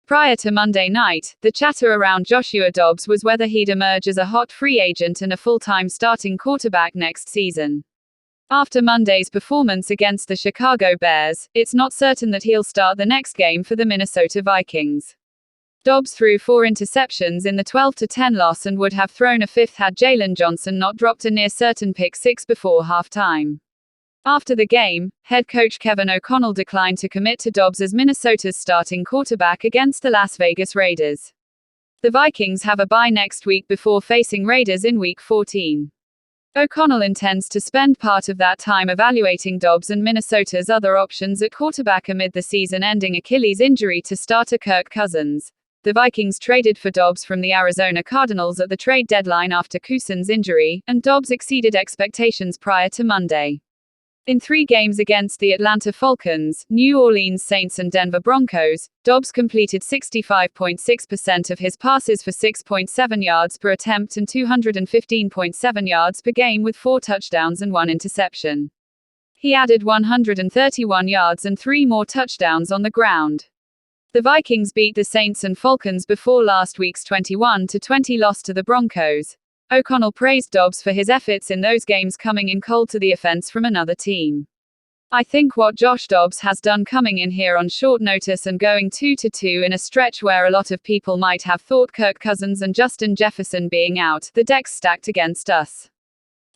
Prior to Monday night, the chatter around Joshua Dobbs was whether he'd emerge as a hot free agent and a full-time starting quarterback next season. After Monday's performance against the Chicago Bears, it's not certain that he'll start the next game for the Minnesota Vikings. Dobbs threw 4 interceptions in the 12-10 loss and would have thrown a fifth had Jalen Johnson not dropped a near-certain pick six before halftime. After the game, head coach Kevin O'Connell declined to commit to Dobbs as Minnesota's starting quarterback against the Las Vegas Raiders. The Vikings have a bye next week before facing Raiders in Week 14. O'Connell intends to spend part of that time evaluating Dobbs and Minnesota's other options at quarterback amid the season-ending Achilles injury to starter Kirk Cousins. The Vikings traded for Dobbs from the Arizona Cardinals at the trade deadline after Cousins' injury, and Dobbs exceeded expectations prior to Monday. In 3 games against the Atlanta Falcons, New Orleans Saints and Denver Broncos, Dobbs completed 65.6% of his passes for 6.7 yards per attempt and 215.7 yards per game with 4 touchdowns and 1 interception. He added 131 yards and 3 more touchdowns on the ground. The Vikings beat the Saints and Falcons before last week's 21-20 loss to the Broncos. O'Connell praised Dobbs for his efforts in those games coming in cold to the offense from another team. "I think what Josh Dobbs has done coming in here on short notice and going 2-2 in a stretch where a lot of people might have thought Kirk Cousins and Justin Jefferson being out, the deck's stacked against us."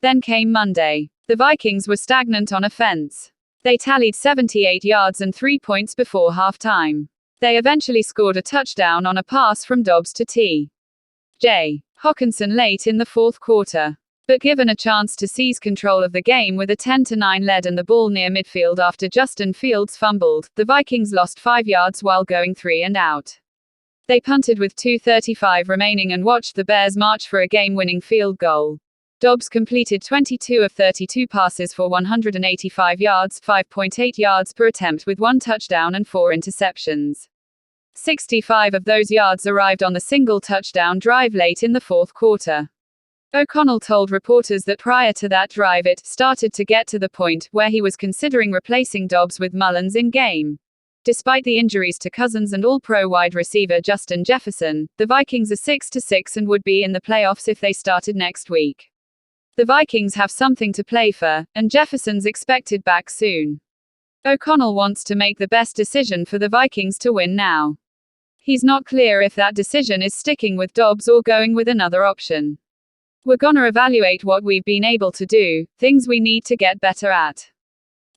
Then came Monday. The Vikings were stagnant on offense. They tallied 78 yards and 3 points before halftime. They eventually scored a touchdown on a pass from Dobbs to T.J. Hockenson late in the fourth quarter. But given a chance to seize control of the game with a 10-9 lead and the ball near midfield after Justin Fields fumbled, the Vikings lost 5 yards while going 3 and out. They punted with 2:35 remaining and watched the Bears march for a game-winning field goal. Dobbs completed 22 of 32 passes for 185 yards, 5.8 yards per attempt with 1 touchdown and 4 interceptions. 65 of those yards arrived on the single touchdown drive late in the fourth quarter. O'Connell told reporters that prior to that drive it started to get to the point where he was considering replacing Dobbs with Mullins in-game. Despite the injuries to Cousins and All-Pro wide receiver Justin Jefferson, the Vikings are 6-6 and would be in the playoffs if they started next week. The Vikings have something to play for, and Jefferson's expected back soon. O'Connell wants to make the best decision for the Vikings to win now. He's not clear if that decision is sticking with Dobbs or going with another option. "We're gonna evaluate what we've been able to do, things we need to get better at.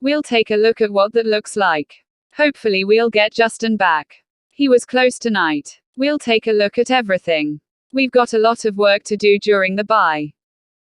We'll take a look at what that looks like. Hopefully we'll get Justin back. He was close tonight. We'll take a look at everything. We've got a lot of work to do during the bye.